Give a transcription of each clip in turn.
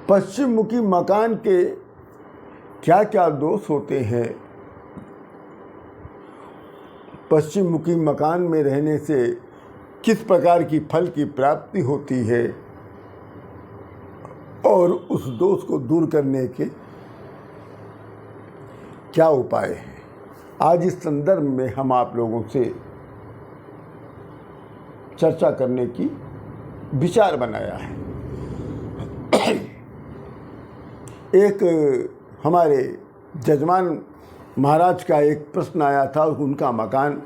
पश्चिम मुखी मकान के क्या क्या दोष होते हैं? पश्चिम मुखी मकान में रहने से किस प्रकार की फल की प्राप्ति होती है और उस दोष को दूर करने के क्या उपाय हैं? आज इस संदर्भ में हम आप लोगों से चर्चा करने की विचार बनाया है। एक हमारे जजमान महाराज का एक प्रश्न आया था। उनका मकान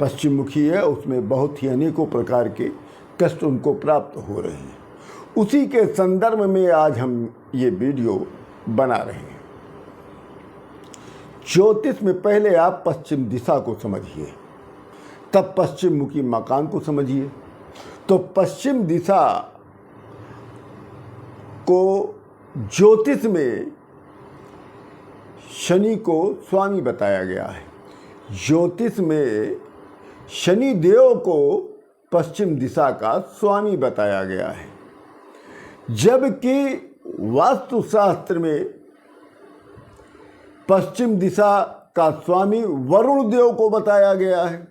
पश्चिम मुखी है, उसमें बहुत ही अनेकों प्रकार के कष्ट उनको प्राप्त हो रहे हैं। उसी के संदर्भ में आज हम ये वीडियो बना रहे हैं। ज्योतिष में पहले आप पश्चिम दिशा को समझिए, तब पश्चिम मुखी मकान को समझिए। तो पश्चिम दिशा को ज्योतिष में शनि को स्वामी बताया गया है। ज्योतिष में शनि देव को पश्चिम दिशा का स्वामी बताया गया है, जबकि वास्तुशास्त्र में पश्चिम दिशा का स्वामी वरुण देव को बताया गया है।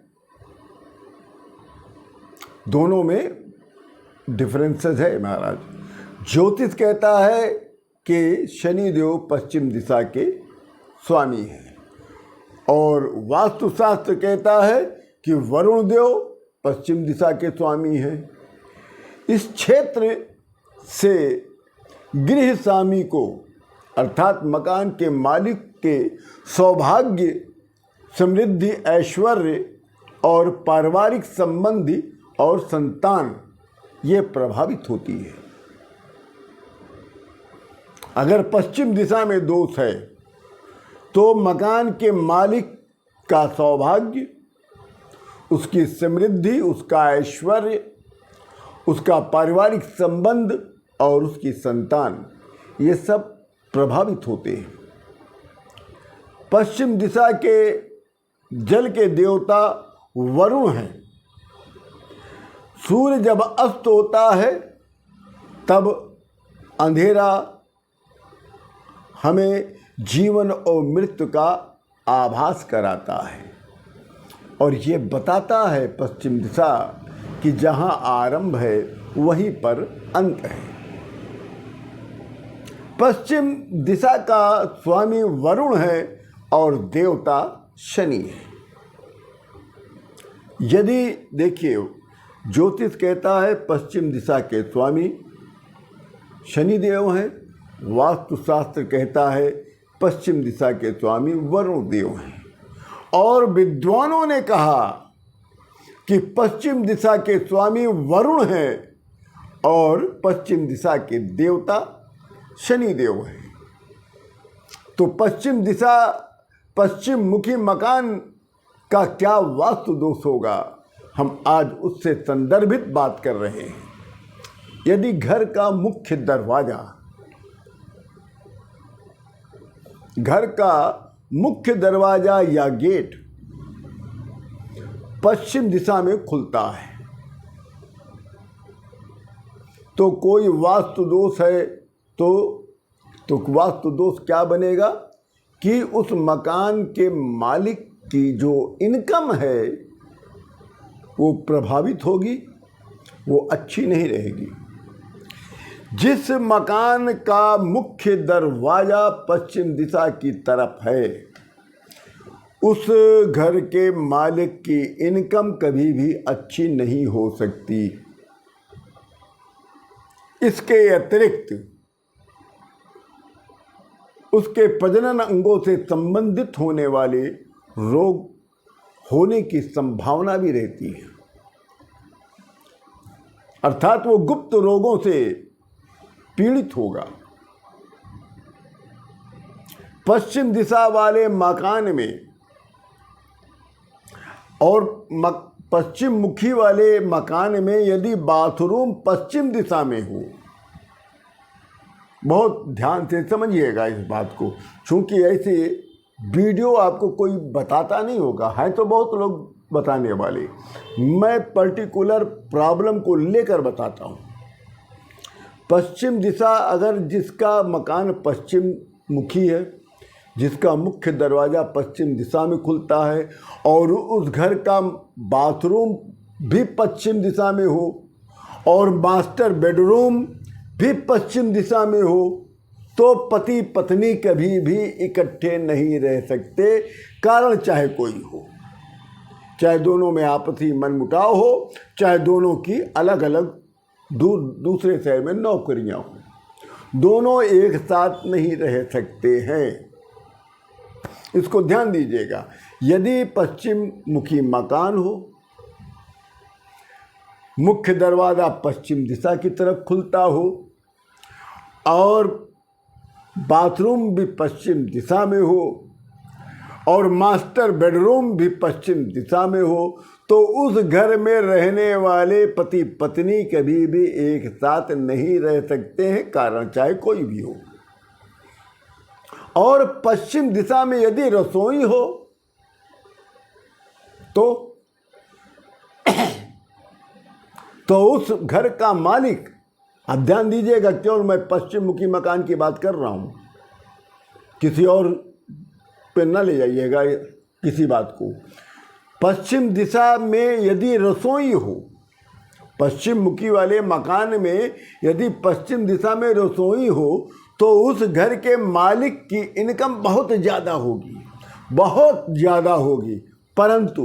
दोनों में डिफरेंसेस है महाराज। ज्योतिष कहता है कि शनि देव पश्चिम दिशा के स्वामी हैं और वास्तुशास्त्र कहता है कि वरुण देव पश्चिम दिशा के स्वामी हैं। इस क्षेत्र से गृह स्वामी को अर्थात मकान के मालिक के सौभाग्य, समृद्धि, ऐश्वर्य और पारिवारिक संबंधी और संतान ये प्रभावित होती है। अगर पश्चिम दिशा में दोष है तो मकान के मालिक का सौभाग्य, उसकी समृद्धि, उसका ऐश्वर्य, उसका पारिवारिक संबंध और उसकी संतान ये सब प्रभावित होते हैं। पश्चिम दिशा के जल के देवता वरुण हैं। सूर्य जब अस्त होता है तब अंधेरा हमें जीवन और मृत्यु का आभास कराता है और ये बताता है पश्चिम दिशा कि जहाँ आरंभ है वहीं पर अंत है। पश्चिम दिशा का स्वामी वरुण है और देवता शनि है। यदि देखिए, ज्योतिष कहता है पश्चिम दिशा के स्वामी शनि देव हैं, वास्तुशास्त्र कहता है पश्चिम दिशा के स्वामी वरुण देव हैं और विद्वानों ने कहा कि पश्चिम दिशा के स्वामी वरुण हैं और पश्चिम दिशा के देवता शनि देव हैं। तो पश्चिम दिशा, पश्चिम मुखी मकान का क्या वास्तु दोष होगा, हम आज उससे संदर्भित बात कर रहे हैं। यदि घर का मुख्य दरवाजा, घर का मुख्य दरवाजा या गेट पश्चिम दिशा में खुलता है तो कोई वास्तु दोष है। तो वास्तु दोष क्या बनेगा कि उस मकान के मालिक की जो इनकम है वो प्रभावित होगी, वो अच्छी नहीं रहेगी। जिस मकान का मुख्य दरवाजा पश्चिम दिशा की तरफ है उस घर के मालिक की इनकम कभी भी अच्छी नहीं हो सकती। इसके अतिरिक्त उसके प्रजनन अंगों से संबंधित होने वाले रोग होने की संभावना भी रहती है, अर्थात वो गुप्त रोगों से पीड़ित होगा। पश्चिम दिशा वाले मकान में और पश्चिम मुखी वाले मकान में यदि बाथरूम पश्चिम दिशा में हो, बहुत ध्यान से समझिएगा इस बात को, क्योंकि ऐसे वीडियो आपको कोई बताता नहीं होगा, है तो बहुत लोग बताने वाले, मैं पर्टिकुलर प्रॉब्लम को लेकर बताता हूँ। पश्चिम दिशा, अगर जिसका मकान पश्चिम मुखी है, जिसका मुख्य दरवाज़ा पश्चिम दिशा में खुलता है और उस घर का बाथरूम भी पश्चिम दिशा में हो और मास्टर बेडरूम भी पश्चिम दिशा में हो, तो पति पत्नी कभी भी इकट्ठे नहीं रह सकते, कारण चाहे कोई हो, चाहे दोनों में आपसी मनमुटाव हो, चाहे दोनों की अलग अलग दूसरे शहर में नौकरियां हो, दोनों एक साथ नहीं रह सकते हैं। इसको ध्यान दीजिएगा। यदि पश्चिम मुखी मकान हो, मुख्य दरवाज़ा पश्चिम दिशा की तरफ खुलता हो और बाथरूम भी पश्चिम दिशा में हो और मास्टर बेडरूम भी पश्चिम दिशा में हो, तो उस घर में रहने वाले पति पत्नी कभी भी एक साथ नहीं रह सकते हैं, कारण चाहे कोई भी हो। और पश्चिम दिशा में यदि रसोई हो तो उस घर का मालिक, अब ध्यान दीजिएगा, क्यों मैं पश्चिम मुखी मकान की बात कर रहा हूं, किसी और पे न ले जाइएगा किसी बात को। पश्चिम दिशा में यदि रसोई हो, पश्चिम मुखी वाले मकान में यदि पश्चिम दिशा में रसोई हो, तो उस घर के मालिक की इनकम बहुत ज़्यादा होगी, बहुत ज़्यादा होगी, परंतु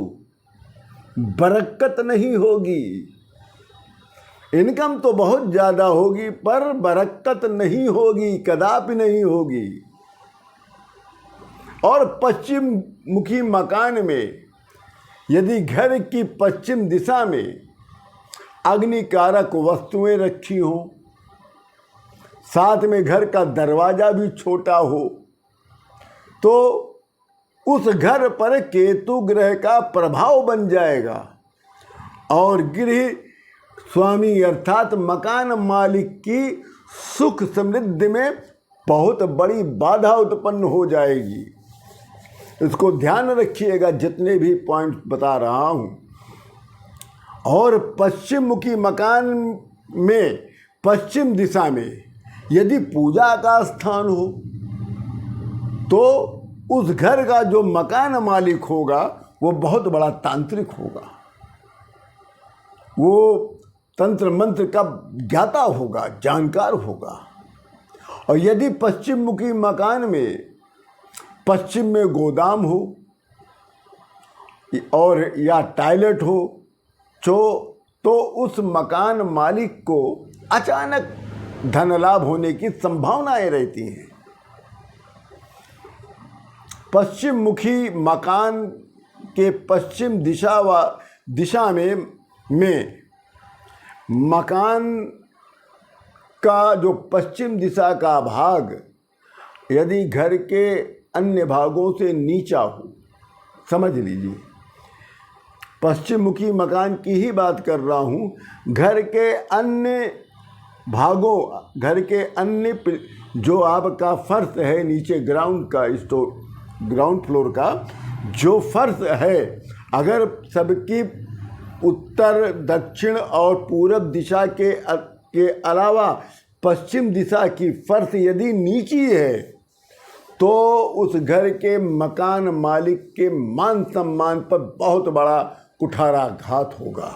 बरकत नहीं होगी। इनकम तो बहुत ज़्यादा होगी पर बरकत नहीं होगी, कदापि नहीं होगी। और पश्चिम मुखी मकान में यदि घर की पश्चिम दिशा में अग्निकारक वस्तुएं रखी हों, साथ में घर का दरवाज़ा भी छोटा हो, तो उस घर पर केतु ग्रह का प्रभाव बन जाएगा और गृह स्वामी अर्थात मकान मालिक की सुख समृद्धि में बहुत बड़ी बाधा उत्पन्न हो जाएगी। इसको ध्यान रखिएगा जितने भी पॉइंट बता रहा हूँ। और पश्चिम मुखी मकान में पश्चिम दिशा में यदि पूजा का स्थान हो, तो उस घर का जो मकान मालिक होगा वो बहुत बड़ा तांत्रिक होगा, वो तंत्र मंत्र का ज्ञाता होगा, जानकार होगा। और यदि पश्चिम मुखी मकान में पश्चिम में गोदाम हो और या टॉयलेट हो, तो उस मकान मालिक को अचानक धन लाभ होने की संभावनाएं रहती हैं। पश्चिम मुखी मकान के पश्चिम दिशा में मकान का जो पश्चिम दिशा का भाग यदि घर के अन्य भागों से नीचा हो, समझ लीजिए पश्चिम मुखी मकान की ही बात कर रहा हूँ, घर के अन्य भागों, घर के अन्य जो आपका फर्श है नीचे ग्राउंड फ्लोर का जो फर्श है, अगर सबकी उत्तर दक्षिण और पूरब दिशा के अलावा पश्चिम दिशा की फर्श यदि नीची है, तो उस घर के मकान मालिक के मान सम्मान पर बहुत बड़ा कुठाराघात होगा।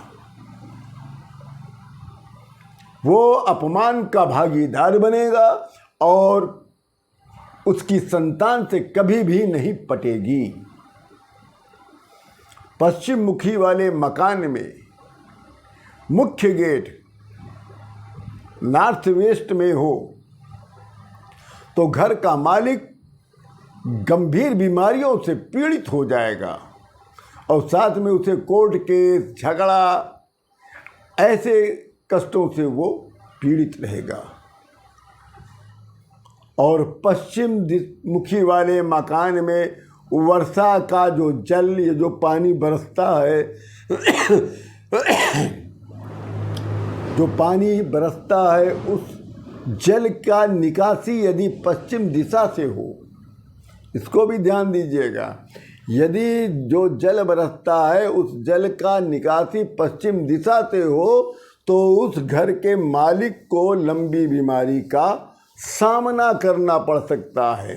वो अपमान का भागीदार बनेगा और उसकी संतान से कभी भी नहीं पटेगी। पश्चिम मुखी वाले मकान में मुख्य गेट नॉर्थ वेस्ट में हो, तो घर का मालिक गंभीर बीमारियों से पीड़ित हो जाएगा और साथ में उसे कोर्ट केस, झगड़ा, ऐसे कष्टों से वो पीड़ित रहेगा। और पश्चिम मुखी वाले मकान में वर्षा का जो जल, ये जो पानी बरसता है जो पानी बरसता है, उस जल का निकासी यदि पश्चिम दिशा से हो, इसको भी ध्यान दीजिएगा। यदि जो जल बरसता है उस जल का निकासी पश्चिम दिशा से हो, तो उस घर के मालिक को लंबी बीमारी का सामना करना पड़ सकता है।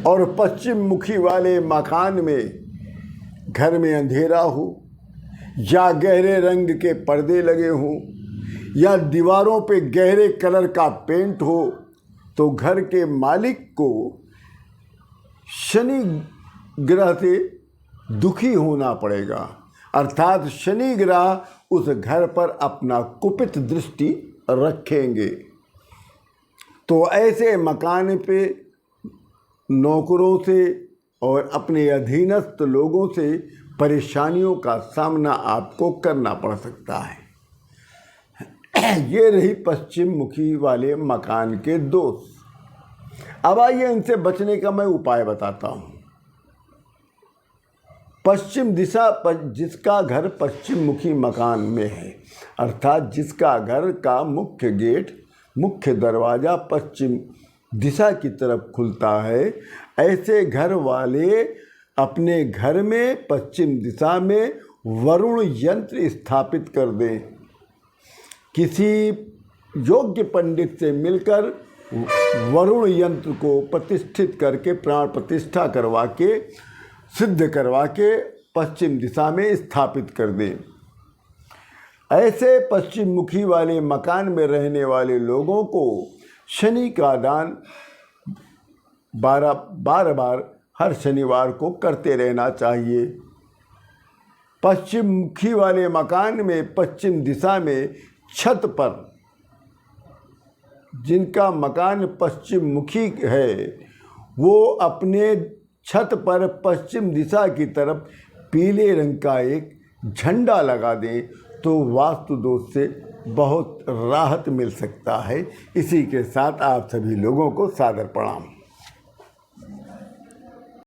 और पश्चिम मुखी वाले मकान में घर में अंधेरा हो या गहरे रंग के पर्दे लगे हों या दीवारों पे गहरे कलर का पेंट हो तो घर के मालिक को शनि ग्रह से दुखी होना पड़ेगा, अर्थात शनि ग्रह उस घर पर अपना कुपित दृष्टि रखेंगे। तो ऐसे मकान पे नौकरों से और अपने अधीनस्थ लोगों से परेशानियों का सामना आपको करना पड़ सकता है। ये रही पश्चिम मुखी वाले मकान के दोष। अब आइए इनसे बचने का मैं उपाय बताता हूँ। पश्चिम दिशा पर जिसका घर पश्चिम मुखी मकान में है, अर्थात जिसका घर का मुख्य गेट, मुख्य दरवाज़ा पश्चिम दिशा की तरफ खुलता है, ऐसे घर वाले अपने घर में पश्चिम दिशा में वरुण यंत्र स्थापित कर दें। किसी योग्य पंडित से मिलकर वरुण यंत्र को प्रतिष्ठित करके प्राण प्रतिष्ठा करवा के सिद्ध करवा के पश्चिम दिशा में स्थापित कर दें। ऐसे पश्चिम मुखी वाले मकान में रहने वाले लोगों को शनि का दान बार बार हर शनिवार को करते रहना चाहिए। पश्चिम मुखी वाले मकान में पश्चिम दिशा में छत पर, जिनका मकान पश्चिम मुखी है, वो अपने छत पर पश्चिम दिशा की तरफ पीले रंग का एक झंडा लगा दें तो वास्तु दोष से बहुत राहत मिल सकता है। इसी के साथ आप सभी लोगों को सादर प्रणाम।